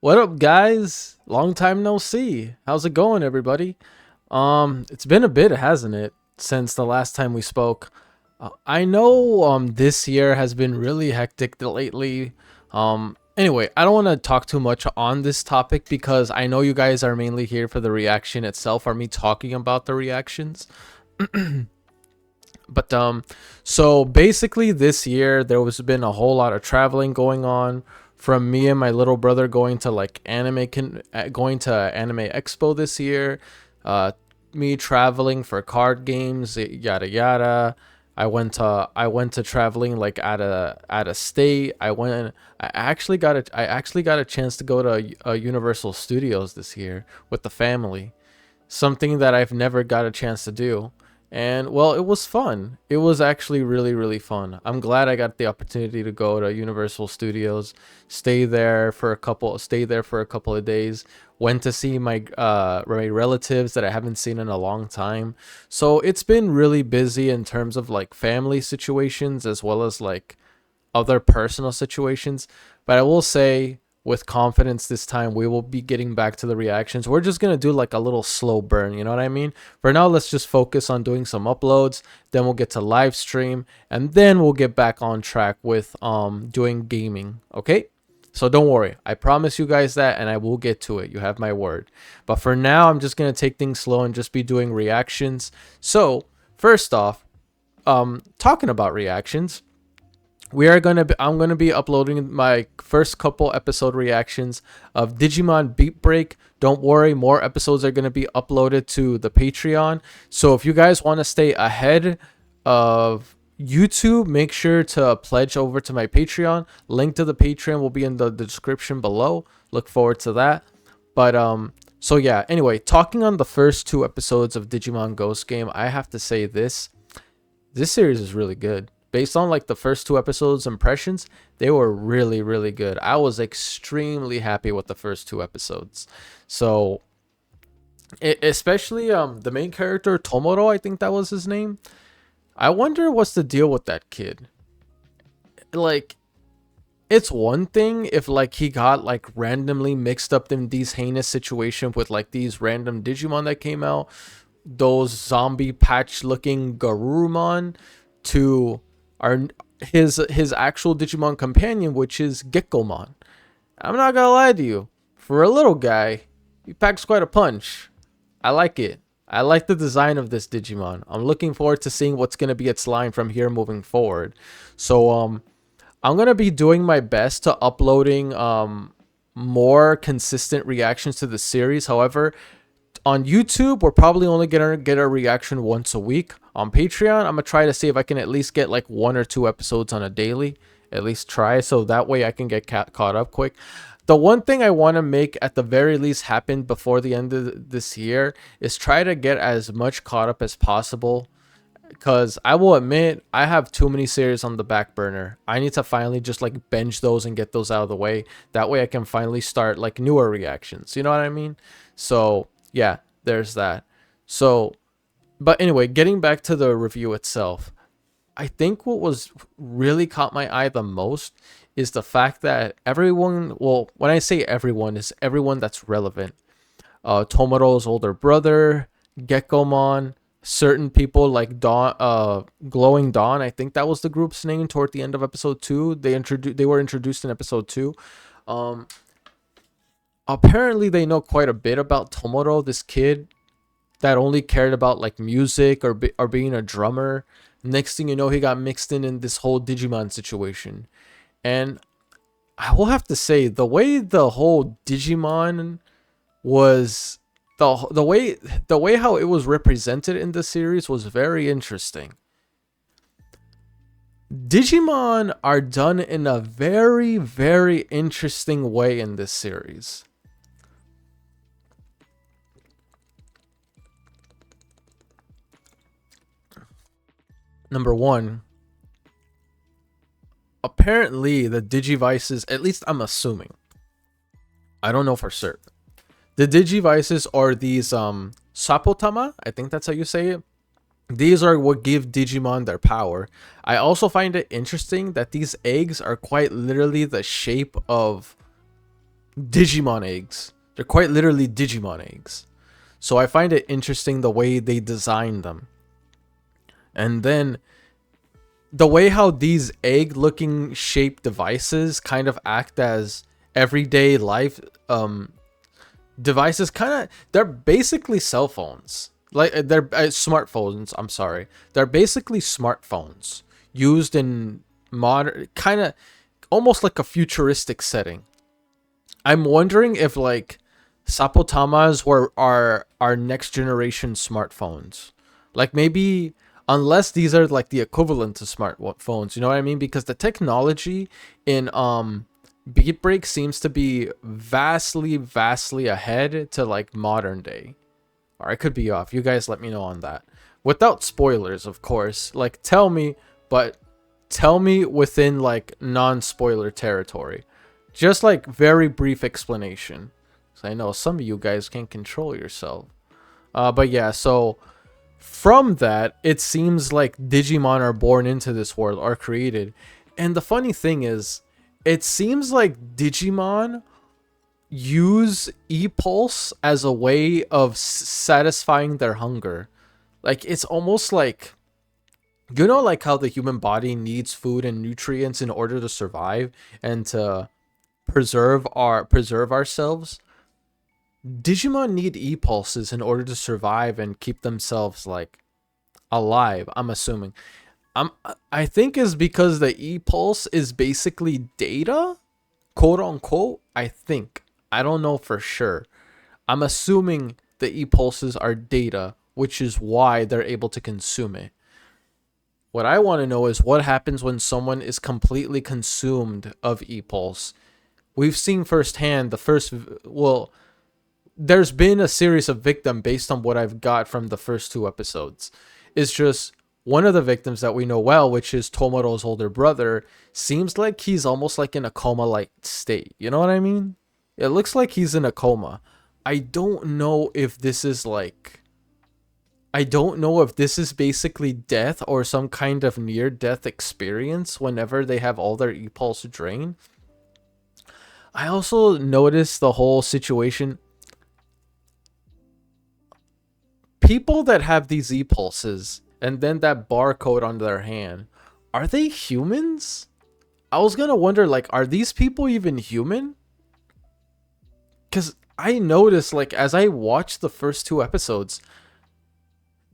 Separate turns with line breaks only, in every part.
What up, guys? Long time no see. How's it going, everybody? It's been a bit, hasn't it, since the last time we spoke? I know this year has been really hectic lately. Anyway, I don't want to talk too much on this topic because I know you guys are mainly here for the reaction itself, or me talking about the reactions. But so basically this year there was been a whole lot of traveling going on, from me and my little brother going to like going to Anime Expo this year, uh me traveling for card games, yada yada. I went to traveling like out of state. I actually got a chance to go to Universal Studios this year with the family, something that I've never got a chance to do. And well, it was fun. It was actually really, really fun. I'm glad I got the opportunity to go to Universal Studios, stay there for a couple of days. Went to see my relatives that I haven't seen in a long time. So it's been really busy in terms of like family situations as well as like other personal situations. But I will say with confidence this time we will be getting back to the reactions. We're just going to do like a little slow burn, you know what I mean? For now, let's just focus on doing some uploads, then we'll get to live stream, and then we'll get back on track with doing gaming, okay? So don't worry. I promise you guys that, and I will get to it. You have my word. But for now, I'm just going to take things slow and just be doing reactions. So, first off, talking about reactions, I'm gonna be uploading my first couple episode reactions of Digimon Beatbreak. Don't worry, more episodes are gonna be uploaded to the Patreon. So if you guys want to stay ahead of YouTube, make sure to pledge over to my Patreon. Link to the Patreon will be in the description below. Look forward to that. But so yeah, anyway, talking on the first two episodes of Digimon Ghost Game, I have to say this series is really good. Based on like the first two episodes impressions, they were really, really good. I was extremely happy with the first two episodes. So especially the main character Tomoro, I think that was his name. I wonder what's the deal with that kid. Like, it's one thing if like he got like randomly mixed up in these heinous situations with like these random Digimon that came out, those zombie patch looking Garurumon, to our his actual Digimon companion, which is Gekkomon. I'm not gonna lie to you, for a little guy, he packs quite a punch. I like it. I like the design of this Digimon. I'm looking forward to seeing what's gonna be its line from here moving forward. So I'm gonna be doing my best to uploading more consistent reactions to the series. However, on YouTube, we're probably only gonna get a reaction once a week. On Patreon, I'm gonna try to see if I can at least get like one or two episodes on a daily. At least try, so that way I can get caught up quick. The one thing I want to make at the very least happen before the end of this year is try to get as much caught up as possible. Because I will admit, I have too many series on the back burner. I need to finally just like bench those and get those out of the way. That way I can finally start like newer reactions. You know what I mean? So yeah, there's that. So, but anyway, getting back to the review itself, I think what was really caught my eye the most is the fact that everyone, well, when I say everyone, is everyone that's relevant. Tomoro's older brother, Gekkomon, certain people like Glowing Dawn, I think that was the group's name toward the end of episode 2. They were introduced in episode 2. Um Apparently they know quite a bit about Tomoro, this kid that only cared about like music or being a drummer. Next thing you know, he got mixed in this whole Digimon situation. And I will have to say, the way the whole Digimon was, the way how it was represented in the series was very interesting. Digimon are done in a very, very interesting way in this series. Number one, apparently the Digivices, at least I'm assuming, I don't know for certain, the Digivices are these Sapotama, I think that's how you say it. These are what give Digimon their power. I also find it interesting that these eggs are quite literally the shape of Digimon eggs. They're quite literally Digimon eggs. So I find it interesting the way they designed them. And then the way how these egg looking shaped devices kind of act as everyday life devices, they're basically cell phones. Like they're smartphones, I'm sorry. They're basically smartphones used in modern, kind of almost like a futuristic setting. I'm wondering if like Sapotamas were our next generation smartphones. Like maybe unless these are like the equivalent to smartphones, you know what I mean? Because the technology in Beatbreak seems to be vastly ahead to like modern day. Or I could be off. You guys let me know on that. Without spoilers, of course. Like tell me, but tell me within like non-spoiler territory. Just like very brief explanation. So I know some of you guys can't control yourself. But yeah, so from that, it seems like Digimon are born into this world, are created. And the funny thing is, it seems like Digimon use e-pulse as a way of satisfying their hunger. Like it's almost like, you know, like how the human body needs food and nutrients in order to survive and to preserve ourselves. Digimon need e-pulses in order to survive and keep themselves like alive, I'm assuming. I think is because the e-pulse is basically data, quote unquote. I think, I don't know for sure. I'm assuming the e-pulses are data, which is why they're able to consume it. What I want to know is what happens when someone is completely consumed of e-pulse. We've seen firsthand there's been a series of victims based on what I've got from the first 2 episodes. It's just one of the victims that we know well, which is Tomoro's older brother, seems like he's almost like in a coma-like state. You know what I mean? It looks like he's in a coma. I don't know if this is basically death or some kind of near-death experience whenever they have all their e-pulse drained. I also noticed the whole situation. People that have these e-pulses and then that barcode on their hand, are they humans? I was gonna wonder, like, are these people even human? Because I noticed, like, as I watched the first 2 episodes,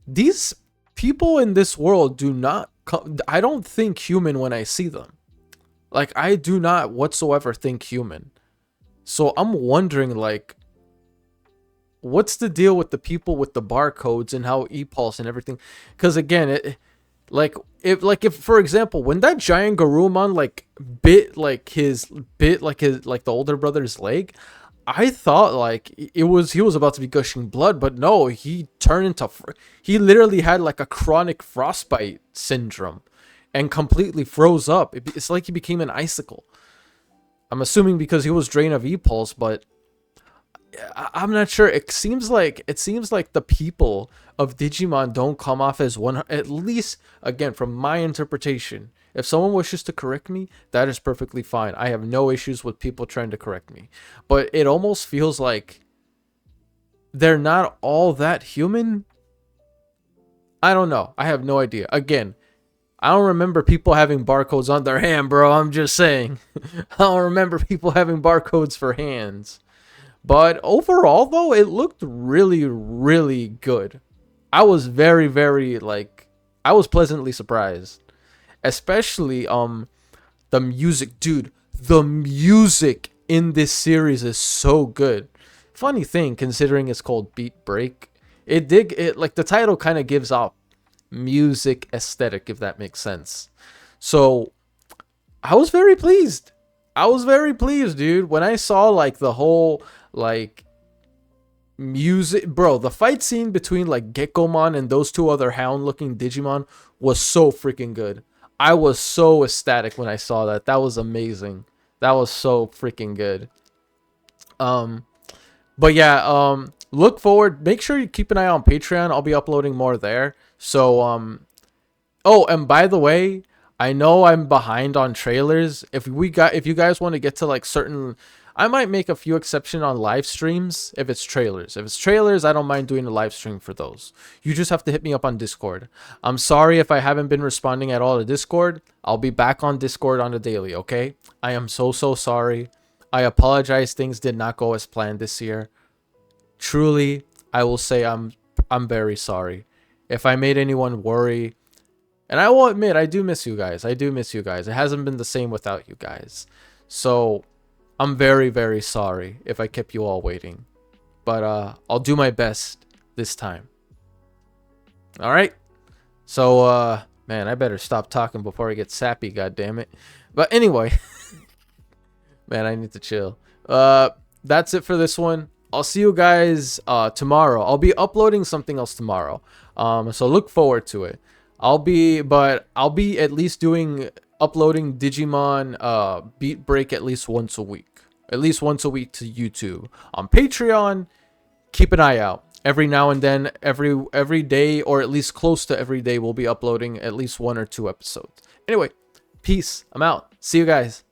these people in this world do not I don't think human when I see them. Like, I do not whatsoever think human. So I'm wondering, like, what's the deal with the people with the barcodes and how e-pulse and everything? Because again, if for example, when that giant Garurumon bit the older brother's leg, I thought like he was about to be gushing blood, but no, he literally had like a chronic frostbite syndrome and completely froze up. It's like he became an icicle. I'm assuming because he was drained of e-pulse, but I'm not sure. It seems like the people of Digimon don't come off as one. At least, again, from my interpretation. If someone wishes to correct me, that is perfectly fine. I have no issues with people trying to correct me. But it almost feels like they're not all that human. I don't know. I have no idea. Again, I don't remember people having barcodes on their hand, bro. I'm just saying. I don't remember people having barcodes for hands. But overall, though, it looked really, really good. I was very, very, I was pleasantly surprised. Especially, the music. Dude, the music in this series is so good. Funny thing, considering it's called Beatbreak. The title kind of gives off music aesthetic, if that makes sense. So, I was very pleased. Dude. When I saw, the whole music, bro, the fight scene between Gekkomon and those 2 other hound looking Digimon was so freaking good. I was so ecstatic when I saw that. That was amazing. That was so freaking good. But yeah, look forward. Make sure you keep an eye on Patreon. I'll be uploading more there. So oh, and by the way, I know I'm behind on trailers. If you guys want to get to like certain, I might make a few exception on live streams if it's trailers. If it's trailers, I don't mind doing a live stream for those. You just have to hit me up on Discord. I'm sorry if I haven't been responding at all to Discord. I'll be back on Discord on the daily, okay? I am so sorry. I apologize, things did not go as planned this year. Truly, I will say I'm very sorry. If I made anyone worry, and I will admit, I do miss you guys. I do miss you guys. It hasn't been the same without you guys. So, I'm very sorry if I kept you all waiting. But I'll do my best this time. Alright? So, man, I better stop talking before I get sappy, goddammit. But anyway, man, I need to chill. That's it for this one. I'll see you guys tomorrow. I'll be uploading something else tomorrow. So look forward to it. I'll be at least uploading Digimon Beatbreak at least once a week. At least once a week to YouTube. On Patreon, keep an eye out. Every now and then, every day, or at least close to every day, we'll be uploading at least 1 or 2 episodes. Anyway, peace. I'm out. See you guys.